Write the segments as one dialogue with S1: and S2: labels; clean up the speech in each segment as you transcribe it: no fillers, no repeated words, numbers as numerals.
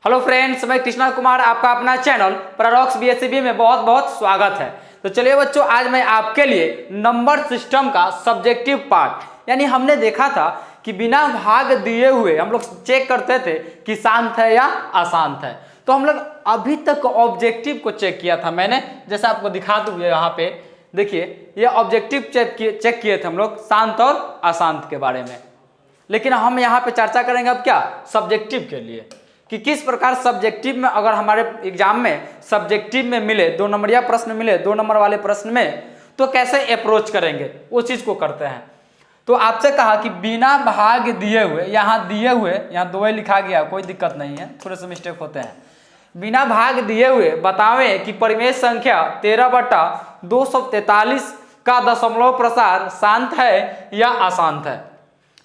S1: Hello friends, मैं कृष्णा कुमार आपका अपना चैनल पैराडॉक्स बीएससीबी में बहुत बहुत स्वागत है। तो चलिए बच्चों, आज मैं आपके लिए नंबर सिस्टम का सब्जेक्टिव पार्ट यानी हमने देखा था कि बिना भाग दिए हुए हम लोग चेक करते थे कि शांत है या अशांत है। तो हम लोग अभी तक ऑब्जेक्टिव को चेक किया था। मैंने जैसा आपको दिखा दूँ यहाँ पे देखिए, ये ऑब्जेक्टिव चेक किए थे हम लोग शांत और अशांत के बारे में। लेकिन हम यहाँ पे चर्चा करेंगे अब क्या सब्जेक्टिव के लिए कि किस प्रकार सब्जेक्टिव में, अगर हमारे एग्जाम में सब्जेक्टिव में मिले 2 नंबरिया प्रश्न मिले 2 नंबर वाले प्रश्न में, तो कैसे अप्रोच करेंगे वो चीज़ को करते हैं। तो आपसे कहा कि बिना भाग दिए हुए, यहाँ दिए हुए यहाँ 2 लिखा गया, कोई दिक्कत नहीं है, थोड़े से मिस्टेक होते हैं। बिना भाग दिए हुए बतावें कि परिमेय संख्या 13/243 का दशमलव प्रसार शांत है या अशांत है।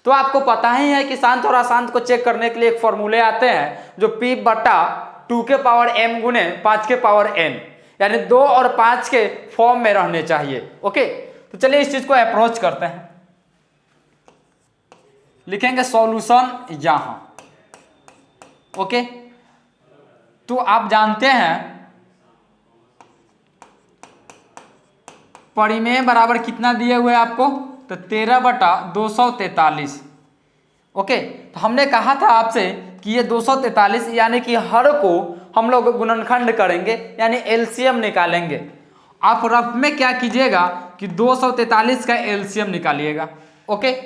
S1: तो आपको पता ही है कि शांत और अशांत को चेक करने के लिए एक फॉर्मूले आते हैं जो P/2 के पावर m गुने 5 के पावर n, यानी 2 और 5 के फॉर्म में रहने चाहिए। ओके, तो चलिए इस चीज को अप्रोच करते हैं। लिखेंगे सॉल्यूशन यहां। ओके, तो आप जानते हैं परिमेय बराबर कितना दिए हुए आपको, तो 13/243। ओके, तो हमने कहा था आपसे कि ये 243 यानी कि हर को हम लोग गुणनखंड करेंगे यानी एलसीएम निकालेंगे। आप रफ में क्या कीजिएगा कि 243 का एलसीएम निकालिएगा। ओके,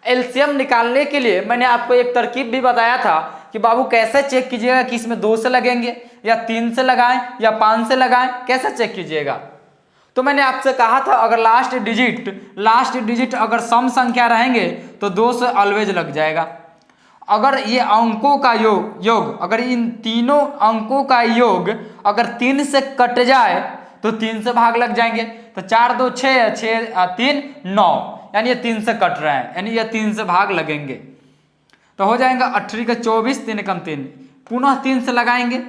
S1: एलसीएम निकालने के लिए मैंने आपको एक तरकीब भी बताया था कि बाबू कैसे चेक कीजिएगा कि इसमें 2 से लगेंगे या 3 से लगाएं या 5 से लगाएं, कैसे चेक कीजिएगा। तो मैंने आपसे कहा था अगर लास्ट डिजिट अगर सम संख्या रहेंगे तो 2 से ऑलवेज लग जाएगा। अगर ये अंकों का योग अगर इन तीनों अंकों का योग अगर 3 से कट जाए तो 3 से भाग लग जाएंगे। तो 4 2 6 6 3 9, यानी ये 3 से कट रहे हैं, यानी ये 3 से भाग लगेंगे। तो हो जाएगा 8 का 24 3 कम 3, पुनः 3 से लगाएंगे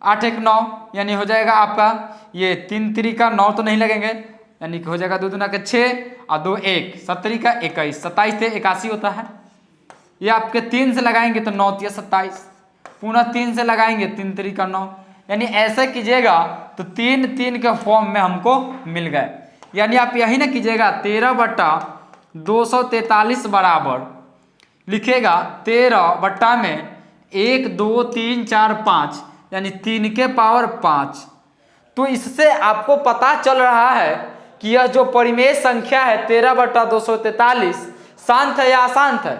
S1: 8 1 9, यानी हो जाएगा आपका ये 3 3 का 9 तो नहीं लगेंगे, यानी हो जाएगा 2 दूना का 6 और 2 1 17 का 21, 27 से 81 होता है। ये आपके 3 से लगाएंगे तो 9 3 27, पुनः 3 से लगाएंगे 3 3 का 9, यानी ऐसे कीजिएगा तो 3 3 के फॉर्म में हमको मिल गए। यानी आप यही ना कीजिएगा 13/243 बराबर लिखेगा 13 में 1 2 3 4 5, यानी 3 के पावर 5। तो इससे आपको पता चल रहा है कि यह जो परिमेय संख्या है 13/243 शांत है या अशांत है।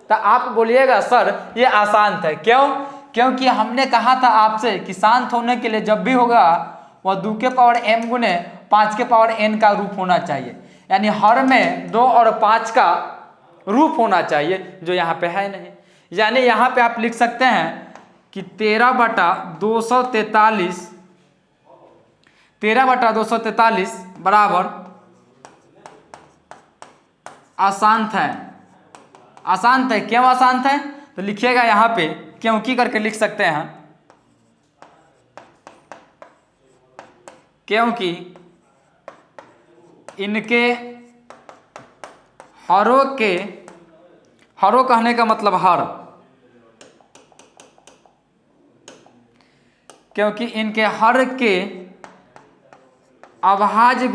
S1: तो आप बोलिएगा सर ये अशांत है, क्यों? क्योंकि हमने कहा था आपसे कि शांत होने के लिए जब भी होगा वह 2 के पावर m गुने 5 के पावर n का रूप होना चाहिए, यानी हर में 2 और 5 का रूप होना चाहिए, जो यहाँ पे है नहीं। यानी यहाँ पे आप लिख सकते हैं कि 13/243 बराबर अशांत है। अशांत है, क्यों अशांत है? तो लिखिएगा यहाँ पे क्योंकि करके लिख सकते हैं, क्योंकि इनके हरों कहने का मतलब हर, क्योंकि इनके हर के अभाज्य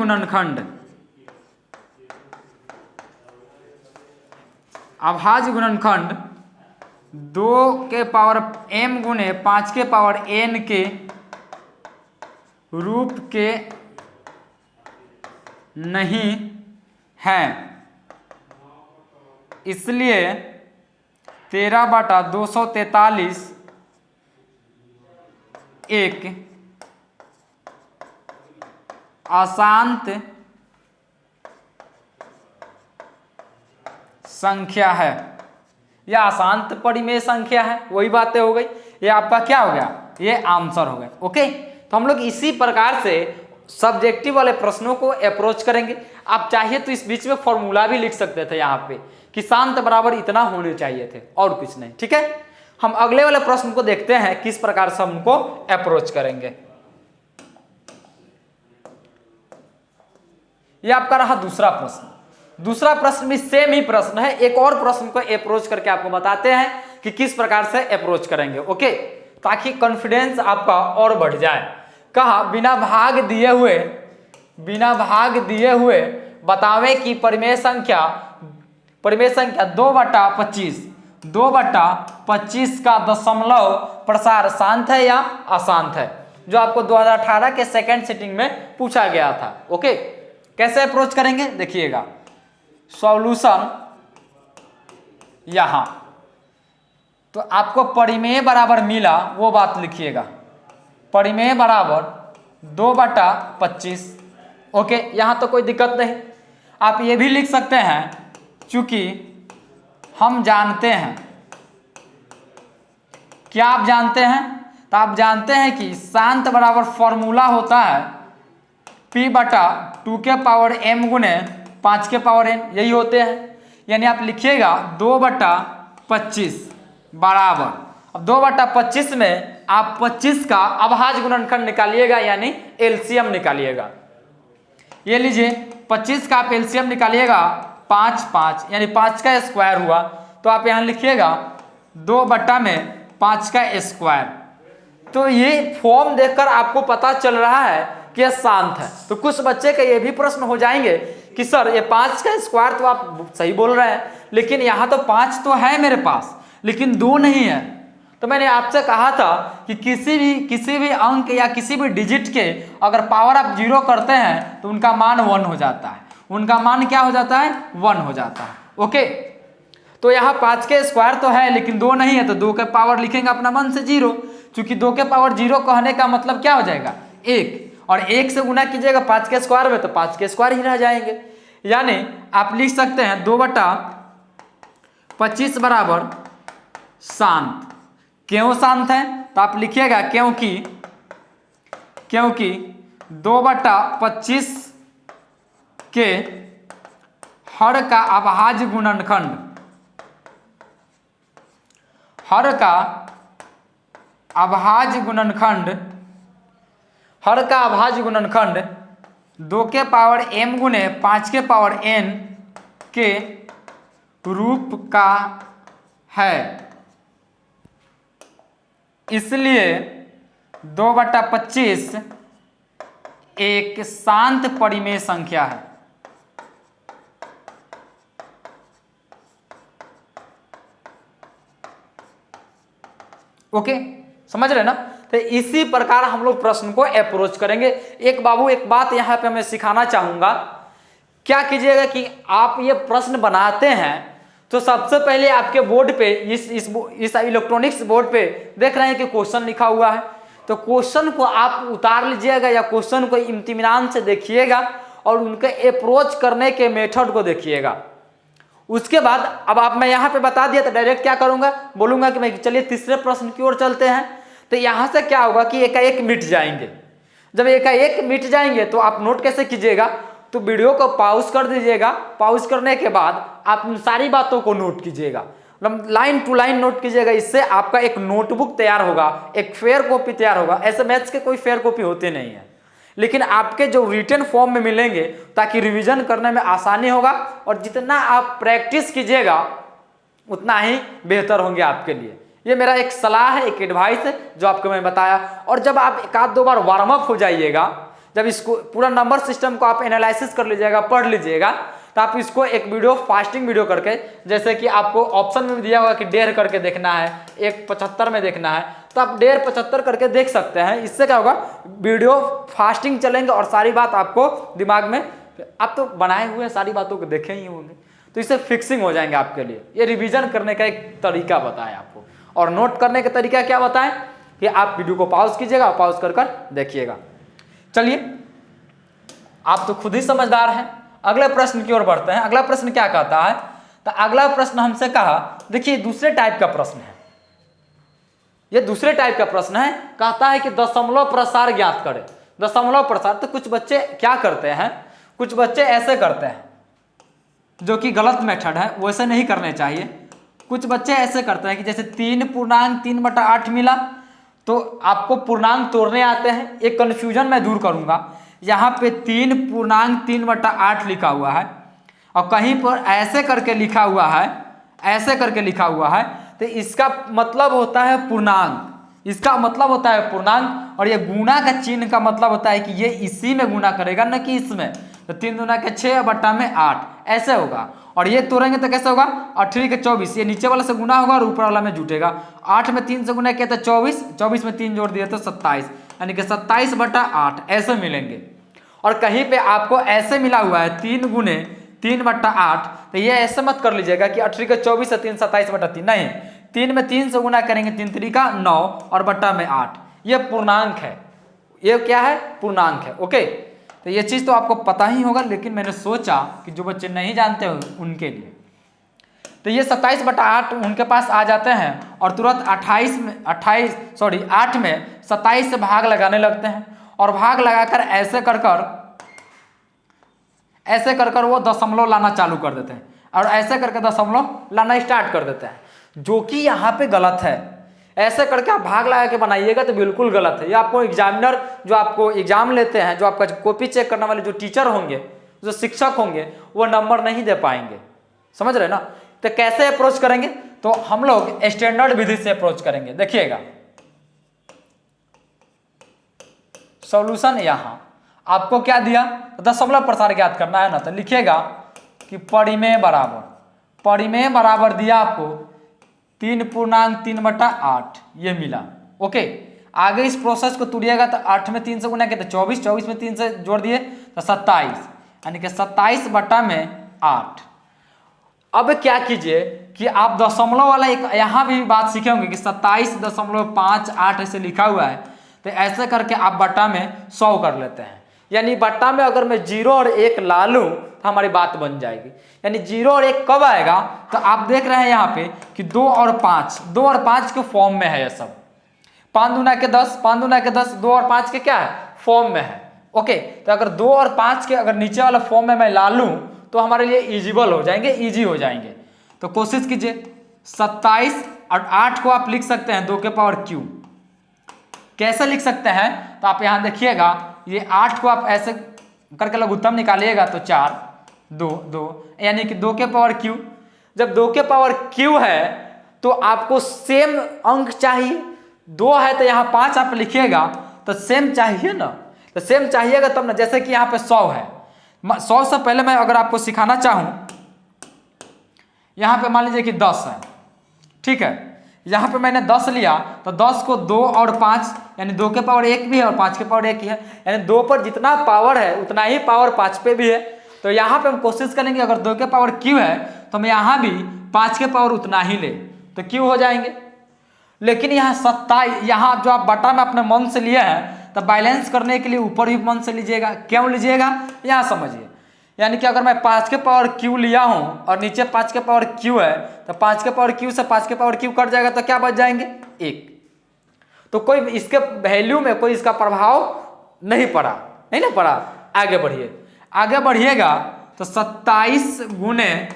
S1: गुणनखंड 2 के पावर m गुने 5 के पावर n के रूप के नहीं हैं। इसलिए 13/243 एक अशांत संख्या है या अशांत परिमेय संख्या है। वही बातें हो गई, ये आपका क्या हो गया, ये आंसर हो गया। ओके, तो हम लोग इसी प्रकार से सब्जेक्टिव वाले प्रश्नों को अप्रोच करेंगे। आप चाहिए तो इस बीच में फॉर्मूला भी लिख सकते थे यहाँ पे कि शांत बराबर इतना होने चाहिए थे, और कुछ नहीं। ठीक है, हम अगले वाले प्रश्न को देखते हैं किस प्रकार से हम उनको अप्रोच करेंगे। ये आपका रहा दूसरा प्रश्न। दूसरा प्रश्न भी सेम ही प्रश्न है, एक और प्रश्न को अप्रोच करके आपको बताते हैं कि किस प्रकार से अप्रोच करेंगे। ओके, ताकि कॉन्फिडेंस आपका और बढ़ जाए। कहा बिना भाग दिए हुए बतावें कि परिमेय संख्या 2/25 का दशमलव प्रसार शांत है या अशांत है, जो आपको 2018 के सेकंड सिटिंग में पूछा गया था। ओके, कैसे अप्रोच करेंगे देखिएगा। सॉल्यूशन यहां तो आपको परिमेय बराबर मिला, वो बात लिखिएगा, परिमेय बराबर 2/25। ओके, यहां तो कोई दिक्कत नहीं। आप ये भी लिख सकते हैं, चूंकि हम जानते हैं, क्या आप जानते हैं, तो आप जानते हैं कि शांत बराबर फॉर्मूला होता है P/2 के पावर m गुने 5 के पावर n, यही होते हैं। यानी आप लिखिएगा 2/25 बराबर, अब 2/25 में आप 25 का अभाज्य गुणनखंड निकालिएगा, यानी एलसीएम निकालिएगा। ये लीजिए 25 का आप एलसीएम निकालिएगा 5 यानी 5 का स्क्वायर हुआ, तो आप यहाँ लिखिएगा 2/5 का स्क्वायर। तो ये फॉर्म देखकर आपको पता चल रहा है कि यह शांत है। तो कुछ बच्चे का ये भी प्रश्न हो जाएंगे कि सर ये 5 का स्क्वायर तो आप सही बोल रहे हैं, लेकिन यहाँ तो 5 तो है मेरे पास, लेकिन 2 नहीं है। तो मैंने आपसे कहा था कि किसी भी अंक या किसी भी डिजिट के अगर पावर आप 0 करते हैं तो उनका मान 1 हो जाता है। उनका मान क्या हो जाता है? 1 हो जाता है। ओके, तो यहाँ 5 के स्क्वायर तो है लेकिन 2 नहीं है, तो 2 के पावर लिखेंगे अपना मन से 0। चूंकि 2 के पावर 0 कहने का मतलब क्या हो जाएगा? 1, और 1 से गुना कीजिएगा 5 के स्क्वायर में तो 5 के स्क्वायर ही रह जाएंगे। यानी आप लिख सकते हैं 2/25 बराबर शांत। क्यों शांत है? तो आप लिखिएगा क्योंकि 2/25 के हर का अभाज्य गुणनखंड 2 के पावर m गुने 5 के पावर n के रूप का है। इसलिए 2/25 एक शांत परिमेय संख्या है। ओके, समझ रहे ना? तो इसी प्रकार हम लोग प्रश्न को अप्रोच करेंगे। एक बात यहाँ पे मैं सिखाना चाहूंगा। क्या कीजिएगा कि आप ये प्रश्न बनाते हैं तो सबसे पहले आपके बोर्ड पे इस इलेक्ट्रॉनिक्स बोर्ड पे देख रहे हैं कि क्वेश्चन लिखा हुआ है, तो क्वेश्चन को आप उतार लीजिएगा या क्वेश्चन को इत्मीनान से देखिएगा और उनके अप्रोच करने के मेथड को देखिएगा। उसके बाद अब मैं यहाँ पे बता दिया तो डायरेक्ट क्या करूंगा, बोलूंगा कि मैं चलिए तीसरे प्रश्न की ओर चलते हैं। तो यहाँ से क्या होगा कि एकाएक मिट जाएंगे। जब एकाएक मिट जाएंगे तो आप नोट कैसे कीजिएगा, तो वीडियो को पॉज कर दीजिएगा। पॉज करने के बाद आप उन सारी बातों को नोट कीजिएगा, मतलब लाइन टू लाइन नोट कीजिएगा। इससे आपका एक नोटबुक तैयार होगा, एक फेयर कॉपी तैयार होगा। ऐसे मैथ्स के कोई फेयर कॉपी होते नहीं है, लेकिन आपके जो रिटन फॉर्म में मिलेंगे ताकि रिवीजन करने में आसानी होगा, और जितना आप प्रैक्टिस कीजिएगा उतना ही बेहतर होंगे आपके लिए। ये मेरा एक सलाह है, एक एडवाइस है जो आपको मैं बताया। और जब आप एक आध दो बार वार्म अप हो जाइएगा, जब इसको पूरा नंबर सिस्टम को आप एनालिसिस कर लीजिएगा, पढ़ लीजिएगा, तो आप इसको एक वीडियो फास्टिंग वीडियो करके, जैसे कि आपको ऑप्शन में दिया होगा कि 1.5 करके देखना है, 1.75 में देखना है, तो आप 1.75 करके देख सकते हैं। इससे क्या होगा, वीडियो फास्टिंग चलेंगे और सारी बात आपको दिमाग में, आप तो बनाए हुए सारी बातों को देखे ही होंगे, तो इससे फिक्सिंग हो जाएंगे आपके लिए। ये रिवीजन करने का एक तरीका बताया आपको, और नोट करने का तरीका क्या बताएं कि आप वीडियो को पॉज कीजिएगा, पॉज कर देखिएगा। चलिए, आप तो खुद ही समझदार हैं। अगले प्रश्न की ओर बढ़ते हैं। अगला प्रश्न क्या कहता है, तो अगला प्रश्न हमसे कहा, देखिए दूसरे टाइप का प्रश्न है, ये दूसरे टाइप का प्रश्न है। कहता है कि दशमलव प्रसार ज्ञात करें। दशमलव प्रसार, तो कुछ बच्चे क्या करते हैं, कुछ बच्चे ऐसे करते हैं, जो कि गलत मेथड है, वैसे नहीं करने चाहिए। कुछ बच्चे ऐसे करते हैं कि जैसे 3.3/8 मिला तो आपको पूर्णांक तोड़ने आते हैं। एक कन्फ्यूजन मैं दूर करूंगा। यहाँ पे 3.3/8 लिखा हुआ है और कहीं पर ऐसे करके लिखा हुआ है, ऐसे करके लिखा हुआ है, तो इसका मतलब होता है पूर्णांक। इसका मतलब होता है पूर्णांक, और ये गुणा का चिन्ह का मतलब होता है कि ये इसी में गुणा करेगा न कि इसमें। तो 3 दूना के 6 बट्टा में 8 ऐसे होगा। और ये तोड़ेंगे तो कैसे होगा, 8 के 24, ये नीचे वाला से गुना होगा और ऊपर वाला में जुटेगा। 8 में 3 से गुना किया तो 24, 24 में 3 जोड़ दिया तो 27, यानी कि 27 बटा 8 ऐसे मिलेंगे। और कहीं पे आपको ऐसे मिला हुआ है 3 गुने 3 बट्टा 8, तो ये ऐसे मत कर लीजिएगा कि 8 के 24 3 27 बटा 3, नहीं, 3 में 3 से गुना करेंगे 3 3 का 9 और बट्टा में 8, ये पूर्णांक है। ये क्या है, पूर्णांक है। ओके, तो ये चीज़ तो आपको पता ही होगा, लेकिन मैंने सोचा कि जो बच्चे नहीं जानते हो उनके लिए। तो ये 27 बटा 8 उनके पास आ जाते हैं और तुरंत 8 में 27 से भाग लगाने लगते हैं, और भाग लगाकर ऐसे कर कर वो दशमलव लाना चालू कर देते हैं, और ऐसे करके दशमलव लाना स्टार्ट कर देते हैं, जो कि यहाँ पे गलत है। ऐसे करके आप भाग लगा के बनाइएगा तो बिल्कुल गलत है। ये आपको एग्जामिनर जो आपको एग्जाम लेते हैं, जो आपका कॉपी चेक करने वाले जो टीचर होंगे, जो शिक्षक होंगे, वो नंबर नहीं दे पाएंगे। समझ रहे ना। तो कैसे अप्रोच करेंगे, तो हम लोग स्टैंडर्ड विधि से अप्रोच करेंगे। देखिएगा सॉल्यूशन, यहाँ आपको क्या दिया, दशमलव प्रसार ज्ञात करना है ना, तो लिखिएगा कि परिमेय बराबर दिया आपको 3.3 बटा 8, ये मिला। ओके, आगे इस प्रोसेस को तुड़िएगा तो 8 में 3 से गुना किया तो 24, 24 में 3 से जोड़ दिए तो 27, यानी कि 27 बटा में 8। अब क्या कीजिए कि आप दशमलव वाला एक यहाँ भी बात सीखे होंगे कि 27.58 ऐसे लिखा हुआ है, तो ऐसे करके आप बट्टा में 100 कर लेते हैं। यानी बट्टा में अगर मैं 0 और 1 ला लूँ तो हमारी बात बन जाएगी। यानी 0 और 1 कब आएगा, तो आप देख रहे हैं यहाँ पे कि 2 और 5 के फॉर्म में है ये सब। 5 दूना के 10, 2 और 5 के क्या है, फॉर्म में है। ओके, तो अगर 2 और 5 के अगर नीचे वाला फॉर्म में मैं ला लूँ तो हमारे लिए इजिबल हो जाएंगे, ईजी हो जाएंगे। तो कोशिश कीजिए, 27 और 8 को आप लिख सकते हैं 2 के पावर क्यू। कैसे लिख सकते हैं, तो आप यहाँ देखिएगा, ये 8 को आप ऐसे करके लघुत्तम निकालिएगा तो 4 2 यानी कि 2 के पावर क्यू। जब 2 के पावर क्यू है तो आपको सेम अंक चाहिए। 2 है तो यहाँ 5 आप लिखिएगा तो सेम चाहिए ना, तो सेम चाहिएगा तब ना। जैसे कि यहाँ पे 100 है, 100 से पहले मैं अगर आपको सिखाना चाहूँ, यहाँ पे मान लीजिए कि 10 है, ठीक है, यहाँ पे मैंने 10 लिया तो 10 को 2 और 5 यानी 2 के पावर 1 भी है और 5 के पावर 1 ही है, यानी 2 पर जितना पावर है उतना ही पावर 5 पे भी है। तो यहाँ पे हम कोशिश करेंगे अगर 2 के पावर क्यू है तो हम यहाँ भी 5 के पावर उतना ही ले तो क्यू हो जाएंगे। लेकिन यहाँ 27, यहाँ जो आप बटा में अपने मन से लिए हैं, तो बैलेंस करने के लिए ऊपर भी मन से लीजिएगा। क्यों लीजिएगा, यहाँ समझिए। यानी कि अगर मैं 5 के पावर क्यू लिया हूँ और नीचे 5 के पावर क्यू है, तो 5 के पावर क्यू से 5 के पावर क्यू कट जाएगा तो क्या बच जाएंगे, 1। तो कोई इसके वैल्यू में कोई इसका प्रभाव नहीं पड़ा। आगे बढ़िएगा तो 27 गुने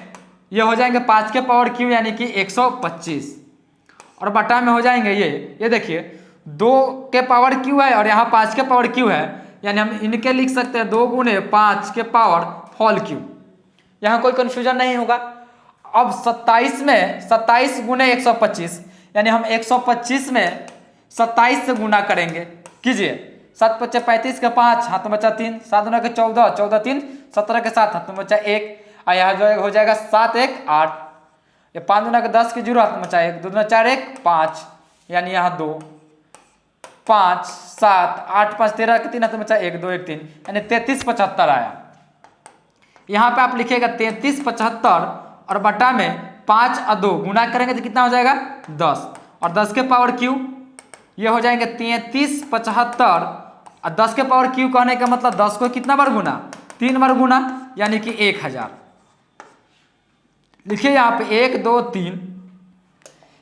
S1: ये हो जाएंगे 5 के पावर क्यू यानी कि 125, और बटा में हो जाएंगे ये देखिए 2 के पावर क्यू है और यहाँ 5 के पावर क्यू है, यानी हम इनके लिख सकते हैं 2 गुने 5 के पावर होल क्यू। यहाँ कोई कंफ्यूजन नहीं होगा। अब 27 में 27 गुने 125 यानी हम 125 में 27 से गुना करेंगे। कीजिए, 7 × 5 = 35 के 5 हाथ में बचा 3, 7 × 14 14 3 17 के 7 हाथ में बचा 1, और यहाँ जो हो जाएगा 7 1 8, ये 5 × 10 के 0 हाथ में बचा 1, 2 × 4 1 5, यानी यहाँ 2 5 7 8 5 13 के 3 हाथ में बचा 1 2 1 3, यानी 33 75 आया। यहाँ पे आप लिखिएगा 33 75 और बटा में 5 और 2 गुना करेंगे तो कितना हो जाएगा 10, और 10 के पावर क्यू ये हो जाएंगे 33 75, और 10 के पावर क्यू कहने का मतलब 10 को कितना बार गुना, 3 बार गुना, यानी कि 1000। लिखिए यहाँ पे 1 2 3,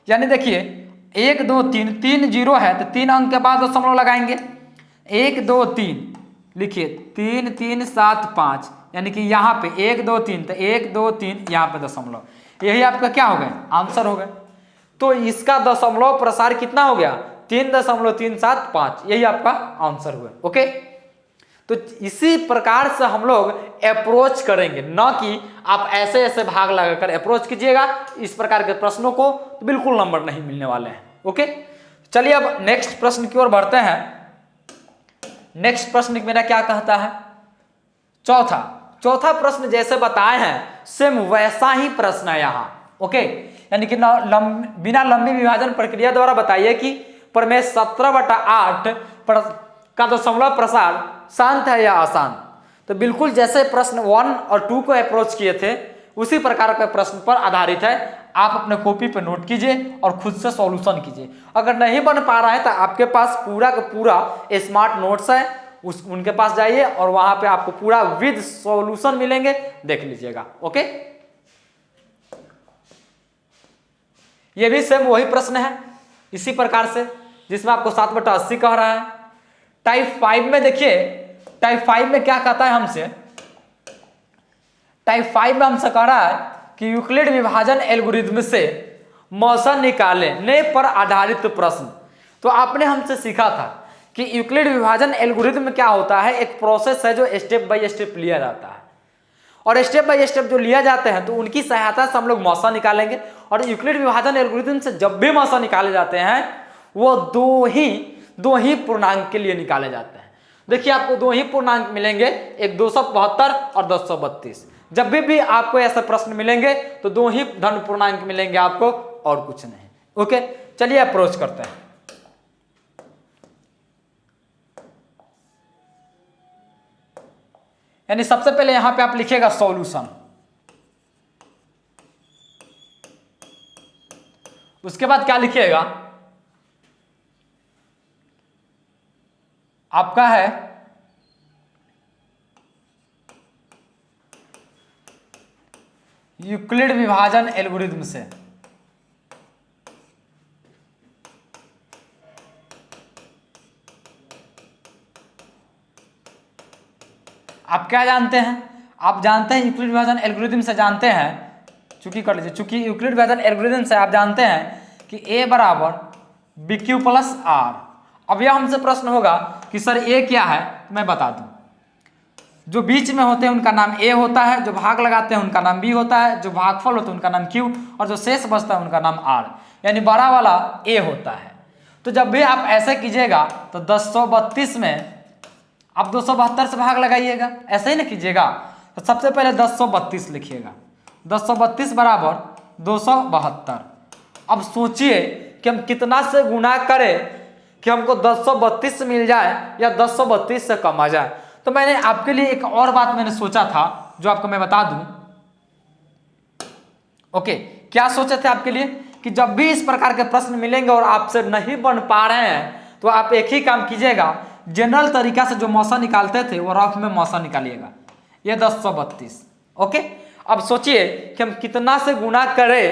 S1: यानी देखिए 1 2 3 3 0 है तो 3 अंक के बाद दशमलव लगाएंगे। 1 2 3 लिखिए 3 3 7 5, यानी कि यहाँ पे 1 2 3 तो 1 2 3 यहाँ पे दशमलव, यही आपका क्या हो गया, आंसर हो गया। तो इसका दशमलव प्रसार कितना हो गया, 3.375, यही आपका आंसर हुआ। ओके, तो इसी प्रकार से हम लोग अप्रोच करेंगे, न कि आप ऐसे ऐसे भाग लगाकर अप्रोच कीजिएगा इस प्रकार के प्रश्नों को, तो बिल्कुल नंबर नहीं मिलने वाले हैं। ओके, चलिए अब नेक्स्ट प्रश्न की ओर बढ़ते हैं। नेक्स्ट प्रश्न मेरा क्या कहता है, चौथा प्रश्न जैसे बताए हैं सेम वैसा ही प्रश्न है यहाँ। ओके, यानी कि बिना लंबी विभाजन प्रक्रिया द्वारा बताइए कि प्रमेय 17/8 का दशमलव प्रसार शांत है या अशांत। तो बिल्कुल जैसे प्रश्न 1 और 2 को अप्रोच किए थे उसी प्रकार के प्रश्न पर आधारित है। आप अपने कॉपी पे नोट कीजिए और खुद से सॉल्यूशन कीजिए। अगर नहीं बन पा रहा है तो आपके पास पूरा का पूरा स्मार्ट नोट्स है, उनके पास जाइए और वहां पे आपको पूरा विद सॉल्यूशन मिलेंगे, देख लीजिएगा। ओके, ये भी सेम वही प्रश्न है इसी प्रकार से जिसमें आपको 7/80 कह रहा है। टाइप 5 में देखिए, टाइप 5 में क्या कहता है हमसे, टाइप 5 में हमसे कह रहा है कि यूक्लिड विभाजन एल्गोरिथ्म से मौसा निकालने पर आधारित प्रश्न। तो आपने हमसे सीखा था कि यूक्लिड विभाजन एल्गोरिथ्म क्या होता है, एक प्रोसेस है जो स्टेप बाय स्टेप लिया जाता है और स्टेप बाय स्टेप जो लिया जाते हैं तो उनकी सहायता से हम लोग मौसा निकालेंगे। और यूक्लिड विभाजन एल्गोरिथम से जब भी मौसा निकाले जाते हैं वो दो ही पूर्णांक के लिए निकाले जाते हैं। देखिए आपको दो ही पूर्णांक मिलेंगे, एक 272 और 232। जब भी आपको ऐसे प्रश्न मिलेंगे तो दो ही धन पूर्णांक मिलेंगे आपको और कुछ नहीं। ओके, चलिए अप्रोच करते हैं। यानी सबसे पहले यहां पे आप लिखिएगा सॉल्यूशन, उसके बाद क्या लिखिएगा, आपका है यूक्लिड विभाजन एल्गोरिथम से आप क्या जानते हैं, आप जानते हैं यूक्लिड विभाजन एल्गोरिथम से जानते हैं, चूंकि कर लीजिए, चूंकि यूक्लिड विभाजन एल्गोरिथम से आप जानते हैं कि a बराबर BQ प्लस R। अब यह हमसे प्रश्न होगा कि सर a क्या है, तो मैं बता दूं, जो बीच में होते हैं उनका नाम a होता है, जो भाग लगाते हैं उनका नाम b होता है, जो भागफल होता है उनका नाम q और जो शेष बचता है उनका नाम r, यानी बड़ा वाला a होता है। तो जब भी आप ऐसे कीजिएगा तो 232 में आप 272 से भाग लगाइएगा, ऐसे ही ना कीजिएगा। तो सबसे पहले 232 लिखिएगा, 232 बराबर 272। अब सोचिए कि हम कितना से गुणा करें कि हमको 232 मिल जाए या 232 से कम आ जाए। तो मैंने आपके लिए एक और बात मैंने सोचा था जो आपको मैं बता दूं। ओके, क्या सोचे थे आपके लिए कि जब भी इस प्रकार के प्रश्न मिलेंगे और आपसे नहीं बन पा रहे हैं तो आप एक ही काम कीजिएगा, जनरल तरीका से जो मौसा निकालते थे वो रफ में मौसा निकालिएगा, ये 232। ओके, अब सोचिए कि हम कितना से गुणा करें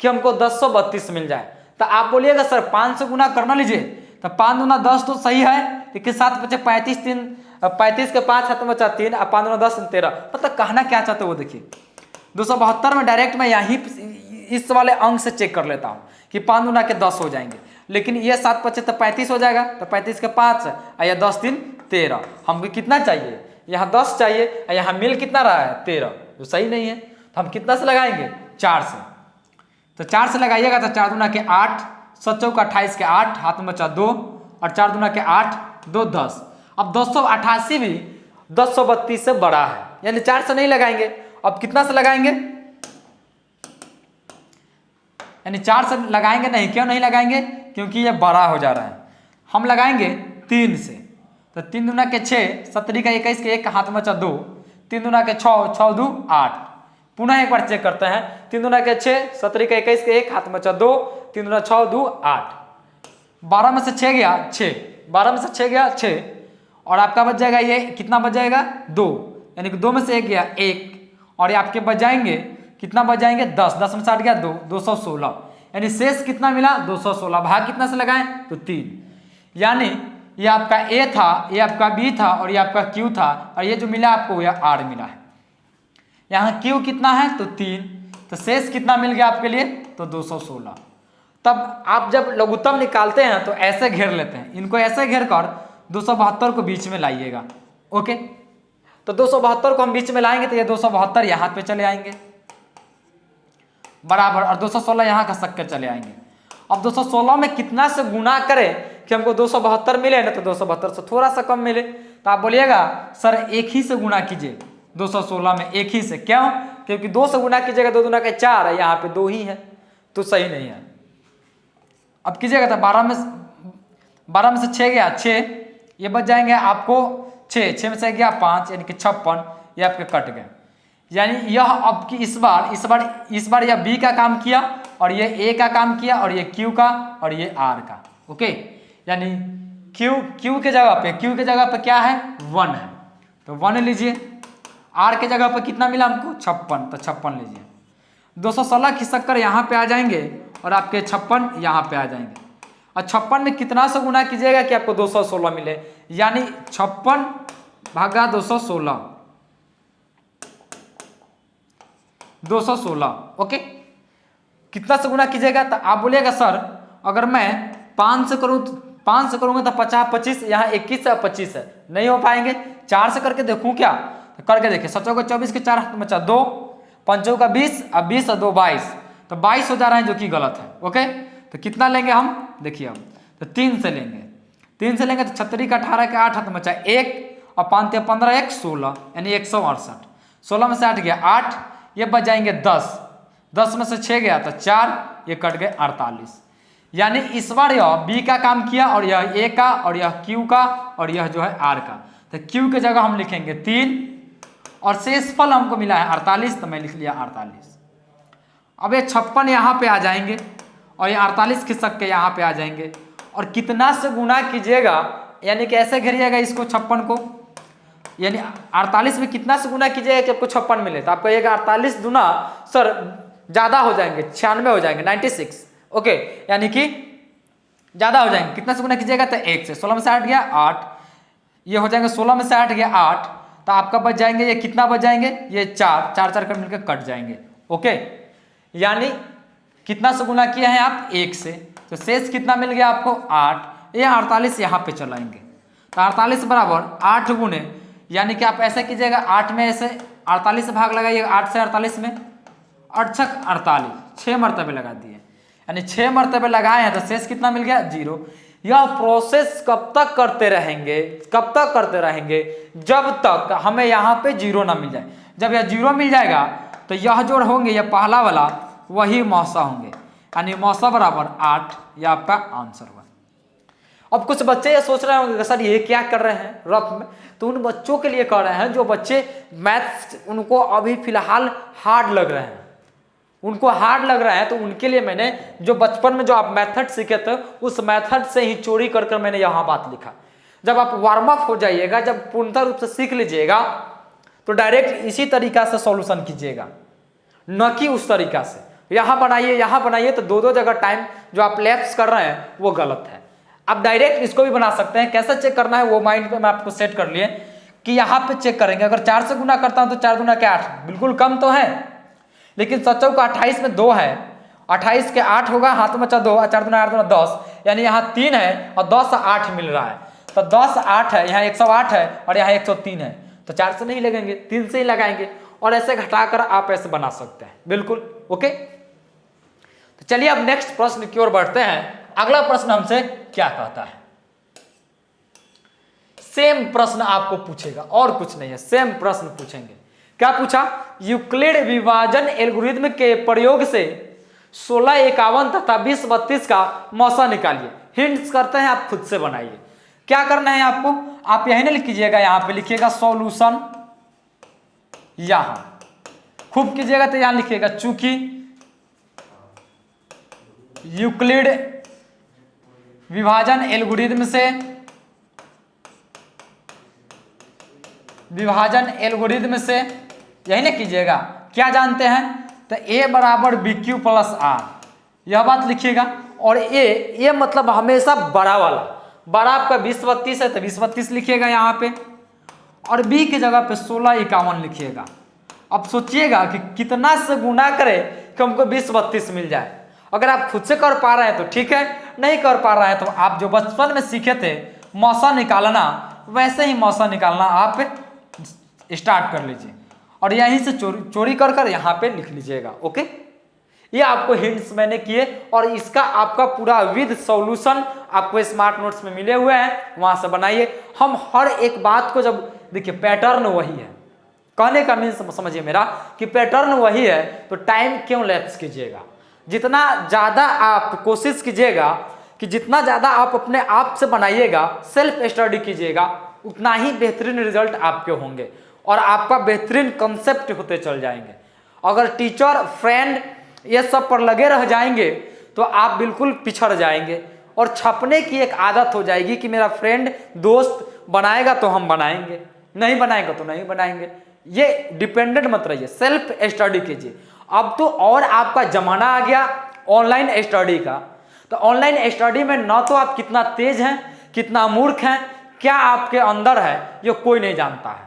S1: कि हमको 232 मिल जाए। तो आप बोलिएगा सर 5 से गुणा करना लीजिए, तो 5 दूना 10 तो सही है, लेकिन 7 बचे 35, 35 के 5 हाथ में बचा 3 और 5 दूना 10 13। मतलब कहना क्या चाहते हो वो देखिए, 272 में डायरेक्ट मैं यहीं इस वाले अंक से चेक कर लेता हूँ कि 5 दूना के 10 हो जाएंगे, लेकिन ये 7 बचे तो 35 हो जाएगा, तो 35 के 5 और यह 10 3 13। हमको कितना चाहिए, यहाँ 10 चाहिए और यहाँ मिल कितना रहा है 13, जो सही नहीं है। तो हम कितना से लगाएंगे, 4 से। तो 4 से लगाइएगा तो 4 दूना के 8, 7 चौका 28 के 8, हाथ में बचा 2 और 4 दूना के 8, 2 10। अब 288 भी 232 से बड़ा है, यानी 4 से नहीं लगाएंगे। अब कितना से लगाएंगे, यानी 4 से लगाएंगे नहीं, क्यों नहीं लगाएंगे, क्योंकि ये बड़ा हो जा रहा है। हम लगाएंगे 3 से, तो 3 दूना के 6, 7 का 21 के 1 हाथ में बचा 2, 3 दूना के 6, 6 2 8। पुनः एक बार चेक करते हैं, 3 दूना के 6, 7 का 21 के 1 हाथ में बचा 2, 3 दूना 6 2 8। 12 में से 6 गया 6, 12 में से 6 गया 6 और आपका बच जाएगा, ये कितना बच जाएगा 2, यानी कि 2 में से 1 गया 1 और ये आपके बच जाएंगे, कितना बच जाएंगे 10, 10 में से 8 गया 2, 216, यानी शेष कितना मिला 216। भाग कितना से लगाएं तो 3, यानी ये आपका A था, ये आपका B था और ये आपका Q था और ये जो मिला आपको यह R मिला है। यहाँ Q कितना है तो 3, तो शेष कितना मिल गया आपके लिए तो 216। तब आप जब लघुत्तम निकालते हैं तो ऐसे घेर लेते हैं, इनको ऐसे घेर कर 272 को बीच में लाइएगा। ओके, तो 272 को हम बीच में लाएंगे तो ये 272 यहाँ पे चले आएंगे बराबर, और 216 यहाँ खसक के चले आएंगे। अब 216 में कितना से गुना करें कि हमको 272 मिले ना, तो 272 से थोड़ा सा कम मिले, तो आप बोलिएगा सर एक ही से गुना कीजिए 216 में, एक ही से। क्यों? क्योंकि 2 से गुना कीजिएगा 2 दूना के 4 है, यहाँ पे 2 ही है, तो सही नहीं है। अब कीजिएगा तो 12 में से 6 गया 6, ये बच जाएंगे आपको 6 में से गया 5, यानी कि 56, ये आपके कट गए। यानी यह अब की इस बार यह बी का काम किया, और ये ए का काम किया, और ये क्यू का, और ये आर का। ओके, यानी क्यू के जगह पे क्या है? 1 है, तो 1 लीजिए। आर के जगह पे कितना मिला हमको? 56, तो 56 लीजिए। 216 खिसक कर यहाँ पे आ जाएंगे, और आपके 56 यहाँ पे आ जाएंगे। और 56 में कितना से गुना कीजिएगा कि आपको 216 मिले, यानी 56 भागा 216। ओके, कितना से गुना कीजिएगा? तो आप बोलिएगा सर अगर मैं 5 से करूँ, 5 से करूँगा तो 50 25, यहाँ 21 है 25 है, नहीं हो पाएंगे। 4 से करके देखूँ क्या? तो करके देखिए, 7 का 24 के 4 हाथ में 2, 5 का 20, अब 20 और 2 22, तो 22 हो जा रहा है, जो कि गलत है। ओके, तो कितना लेंगे हम? देखिए अब तो 3 से लेंगे, 3 से लेंगे तो 36 का 18 के 8 हाथ में 1, और 5 × 15 1 16, यानी 168। 16 में से 8 गया 8, ये बच जाएंगे 10 में से 6 गया तो 4, ये कट गए 48। यानी इस बार यह बी का काम किया, और यह ए का, और यह क्यू का, और यह जो है आर का। तो क्यू के जगह हम लिखेंगे 3, और शेषफल हमको मिला है 48, तो मैं लिख लिया 48। अब ये 56 यहाँ पे आ जाएंगे, और ये 48 खिसक के यहाँ पे आ जाएंगे, और कितना से गुना कीजिएगा, यानी कैसे घेरिएगा इसको 56 को, यानी 48 में कितना से गुना कीजिएगा कि आपको 56 मिले, तो आपको कहिएगा 48 दूना सर ज़्यादा हो जाएंगे, 96 हो जाएंगे, 96। ओके, यानी कि ज़्यादा हो जाएंगे। कितना से गुना कीजिएगा? तो 1 से। 16 में से 8 गया 8, ये हो जाएंगे 16 में से 8 गया 8, तो आपका बच जाएंगे, ये कितना बच जाएंगे? ये 4 कर मिलकर कट जाएंगे। ओके, यानी कितना से गुना किया है आप? 1 से, तो शेष कितना मिल गया आपको? 8। ये 48 यहाँ पे चलाएंगे, तो 48 बराबर 8 गुने, यानी कि आप ऐसे कीजिएगा 8 में ऐसे 48 से भाग लगाइएगा, 8 से 48 में 8 × 48, 6 मरतबे लगा दिए, यानी 6 मरतबे लगाए हैं, तो शेष कितना मिल गया? 0। यह प्रोसेस कब तक करते रहेंगे? जब तक हमें यहाँ पे 0 ना मिल जाए। जब यह 0 मिल जाएगा तो यह जोड़ होंगे, यह पहला वाला वही मौसा होंगे, यानी मौसा बराबर 8, यह आपका आंसर हुआ। अब कुछ बच्चे ये सोच रहे होंगे सर ये क्या कर रहे हैं रफ में, तो उन बच्चों के लिए कर रहे हैं जो बच्चे मैथ्स उनको अभी फिलहाल हार्ड लग रहे हैं, तो उनके लिए मैंने जो बचपन में जो आप मेथड सीखे थे उस मेथड से ही चोरी कर मैंने यहाँ बात लिखा। जब आप वार्म अप हो जाइएगा, जब पूर्णतः रूप से सीख लीजिएगा, तो डायरेक्ट इसी तरीका से सॉल्यूशन कीजिएगा, न कि उस तरीका से यहाँ बनाइए तो दो जगह टाइम जो आप लैप्स कर रहे हैं वो गलत है। आप डायरेक्ट इसको भी बना सकते हैं। कैसे चेक करना है वो माइंड पे मैं आपको सेट कर लिए कि यहाँ पे चेक करेंगे। अगर 4 से गुना करता हूँ तो 4 दूना के 8, बिल्कुल कम तो है, लेकिन 7 का 28 में 2 है, 28 के 8 होगा, हाथों में 2, 4 दूना 8 दूना 10, यानी यहाँ 3 है और 10 8 मिल रहा है, तो 10 8 है, यहाँ 108 है और यहाँ 103 है, तो 4 से नहीं लगेंगे, 3 से ही लगाएंगे, और ऐसे घटाकर आप ऐसे बना सकते हैं। बिल्कुल ओके। तो चलिए अब नेक्स्ट प्रश्न की ओर बढ़ते हैं। अगला प्रश्न हमसे क्या कहता है? सेम प्रश्न आपको पूछेगा और कुछ नहीं है, सेम प्रश्न पूछेंगे। क्या पूछा? यूक्लिड विभाजन एल्गोरिथ्म के प्रयोग से 16 51 तथा 20 32 का मौसा निकालिए। हिंट्स करते हैं, आप खुद से बनाइए। क्या करना है आपको? आप यही ना लिख कीजिएगा, यहां पे लिखिएगा सॉल्यूशन, यहां खूब कीजिएगा तो यहां लिखिएगा चूंकि यूक्लिड विभाजन एल्गोरिथ्म से यही ना कीजिएगा। क्या जानते हैं? तो a बराबर BQ प्लस R, यह बात लिखिएगा। और a मतलब हमेशा बड़ा वाला, बड़ा आपका 20 32 है तो 20 32 लिखिएगा यहाँ पे, और b की जगह पे 16 51 लिखिएगा। अब सोचिएगा कि कितना से गुना करें कि हमको 20 32 मिल जाए। अगर आप खुद से कर पा रहे हैं तो ठीक है, नहीं कर पा रहे हैं तो आप जो बचपन में सीखे थे मौसा निकालना, वैसे ही मौसा निकालना आप स्टार्ट कर लीजिए, और यहीं से चोरी कर यहाँ पे लिख लीजिएगा। ओके, ये आपको हिंट्स मैंने किए और इसका आपका पूरा विद सॉल्यूशन आपको स्मार्ट नोट्स में मिले हुए हैं, वहां से बनाइए। हम हर एक बात को जब देखिए पैटर्न वही है, कहने का मीन समझिए मेरा कि पैटर्न वही है, तो टाइम क्यों लैप्स कीजिएगा। जितना ज़्यादा आप कोशिश कीजिएगा कि जितना ज़्यादा आप अपने आप से बनाइएगा, सेल्फ स्टडी कीजिएगा, उतना ही बेहतरीन रिजल्ट आपके होंगे और आपका बेहतरीन कंसेप्ट होते चल जाएंगे। अगर टीचर फ्रेंड ये सब पर लगे रह जाएंगे तो आप बिल्कुल पिछड़ जाएंगे और छपने की एक आदत हो जाएगी कि मेरा फ्रेंड दोस्त बनाएगा तो हम बनाएंगे, नहीं बनाएगा तो नहीं बनाएंगे। ये डिपेंडेंट मत रहिए, सेल्फ स्टडी कीजिए। अब तो और आपका जमाना आ गया ऑनलाइन स्टडी का, तो ऑनलाइन स्टडी में न तो आप कितना तेज हैं, कितना मूर्ख हैं, क्या आपके अंदर है, ये कोई नहीं जानता है।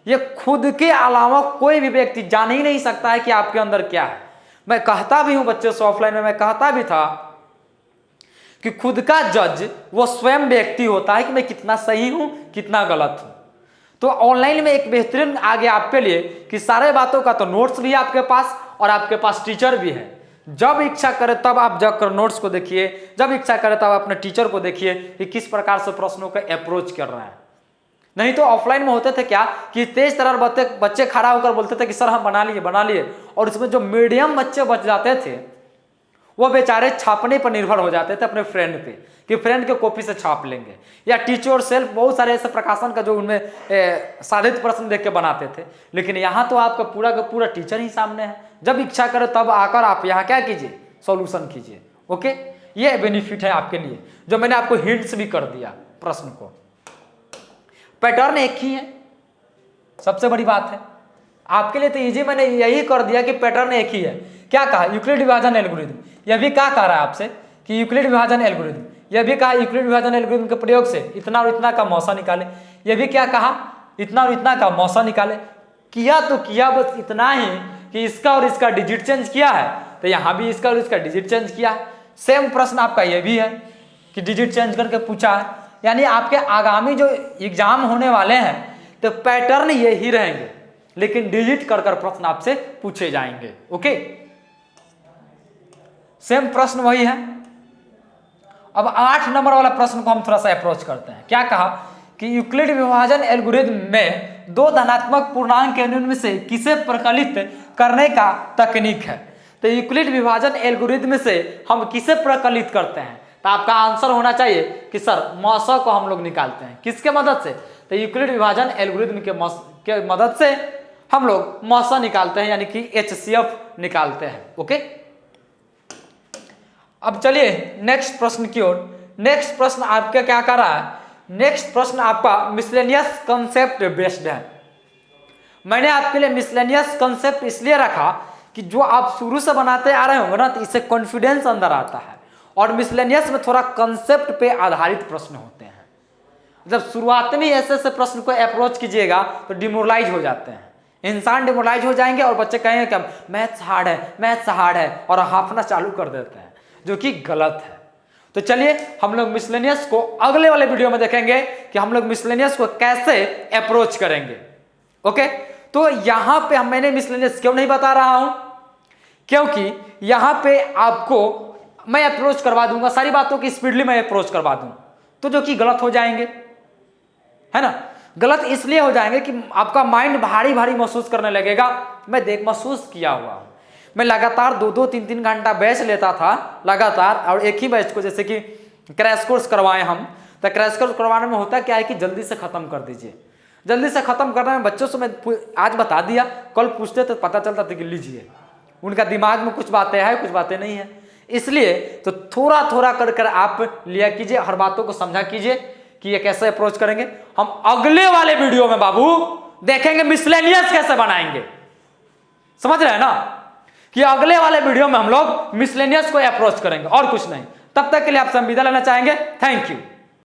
S1: ये खुद के अलावा कोई भी व्यक्ति जान ही नहीं सकता है कि आपके अंदर क्या है। मैं कहता भी हूं बच्चों से, ऑफलाइन में मैं कहता भी था कि खुद का जज वो स्वयं व्यक्ति होता है कि मैं कितना सही हूं, कितना गलत हूं। तो ऑनलाइन में एक बेहतरीन आ गया आपके लिए कि सारे बातों का तो नोट्स भी है आपके पास और आपके पास टीचर भी है। जब इच्छा करे तब आप जाकर नोट्स को देखिए, जब इच्छा करे तब अपने टीचर को देखिए कि किस प्रकार से प्रश्नों का अप्रोच कर रहे हैं। नहीं तो ऑफलाइन में होते थे क्या कि तेज तरह बच्चे खड़ा होकर बोलते थे कि सर हम बना लिए, और इसमें जो मीडियम बच्चे बच जाते थे वो बेचारे छापने पर निर्भर हो जाते थे अपने फ्रेंड पे कि फ्रेंड के कॉपी से छाप लेंगे, या टीचर सेल्फ बहुत सारे ऐसे प्रकाशन का जो उनमें साधित प्रश्न देख के बनाते थे। लेकिन यहाँ तो आपका पूरा का पूरा टीचर ही सामने है, जब इच्छा करे तब आकर आप यहाँ क्या कीजिए, सॉल्यूशन कीजिए। ओके, ये बेनिफिट है आपके लिए जो मैंने आपको हिंट्स भी कर दिया प्रश्न को। पैटर्न एक ही है, सबसे बड़ी बात है आपके लिए तो इजी, मैंने यही कर दिया कि पैटर्न एक ही है। क्या कहा, यूक्लिड विभाजन एल्गोरिथम, यह भी क्या कह रहा है आपसे कि यूक्लिड विभाजन एल्गोरिथम, यह भी कहा यूक्लिड विभाजन एल्गोरिथम के प्रयोग से इतना और इतना का मौसा निकाले। यह भी क्या कहा, इतना और इतना का मौसा निकाले। किया तो किया बस इतना ही कि इसका और इसका डिजिट चेंज किया है, तो यहाँ भी इसका और इसका डिजिट चेंज किया है। सेम प्रश्न आपका यह भी है कि डिजिट चेंज करके पूछा है। यानी आपके आगामी जो एग्जाम होने वाले हैं तो पैटर्न यही रहेंगे, लेकिन डिजिट कर प्रश्न आपसे पूछे जाएंगे। ओके, सेम प्रश्न वही है। अब 8 नंबर वाला प्रश्न को हम थोड़ा सा अप्रोच करते हैं। क्या कहा कि यूक्लिड विभाजन एल्गोरिथम में दो धनात्मक पूर्णांक के उनमें से किसे प्रकलित करने का तकनीक है। तो यूक्लिड विभाजन एल्गोरिथम से हम किसे प्रकलित करते हैं, तो आपका आंसर होना चाहिए कि सर मौसा को हम लोग निकालते हैं। किसके मदद से, तो यूक्लिड विभाजन एल्गोरिथम के मदद से हम लोग मौसा निकालते हैं, यानी कि HCF निकालते हैं। ओके, अब चलिए नेक्स्ट प्रश्न की ओर। नेक्स्ट प्रश्न आपका क्या कर रहा है, नेक्स्ट प्रश्न आपका मिसलेनियस कंसेप्ट बेस्ड है। मैंने आपके लिए मिसलेनियस कंसेप्ट इसलिए रखा कि जो आप शुरू से बनाते आ रहे होंगे ना, तो इससे कॉन्फिडेंस अंदर आता है। और मिसलेनियस में थोड़ा कंसेप्ट पे आधारित प्रश्न होते हैं। जब शुरुआत में ऐसे ऐसे प्रश्न को अप्रोच कीजिएगा तो डिमोरलाइज हो जाते हैं, इंसान डिमोरलाइज हो जाएंगे और बच्चे कहेंगे कि मैथ्स हार्ड है, मैथ्स हार्ड है, और हाफना चालू कर देते हैं, जो कि गलत है। तो चलिए हम लोग मिसलेनियस को अगले वाले वीडियो में देखेंगे कि हम लोग मिसलेनियस को कैसे अप्रोच करेंगे। ओके, तो यहां पे मैंने मिसलेनियस क्यों नहीं बता रहा हूं, क्योंकि यहां पे आपको मैं अप्रोच करवा दूंगा, सारी बातों की स्पीडली मैं अप्रोच करवा दूं, तो जो कि गलत हो जाएंगे, है ना। गलत इसलिए हो जाएंगे कि आपका माइंड भारी भारी महसूस करने लगेगा। मैं महसूस किया हुआ हूं, मैं लगातार 2-3 घंटा बैच लेता था लगातार, और एक ही बैच को जैसे कि क्रैश कोर्स करवाए हम, तो क्रैश कोर्स करवाने में होता क्या है कि जल्दी से खत्म कर दीजिए। जल्दी से खत्म करने में बच्चों से मैं आज बता दिया, कल पूछते तो पता चलता था कि लीजिए, उनका दिमाग में कुछ बातें हैं कुछ बातें नहीं है। इसलिए तो थोड़ा थोड़ा कर आप लिया कीजिए, हर बातों को समझा कीजिए कि ये कैसे अप्रोच करेंगे। हम अगले वाले वीडियो में बाबू देखेंगे मिसलेनियस कैसे बनाएंगे, समझ रहे हैं ना, कि अगले वाले वीडियो में हम लोग मिसलेनियस को अप्रोच करेंगे और कुछ नहीं। तब तक के लिए आपसे हम विदा लेना चाहेंगे। Thank you.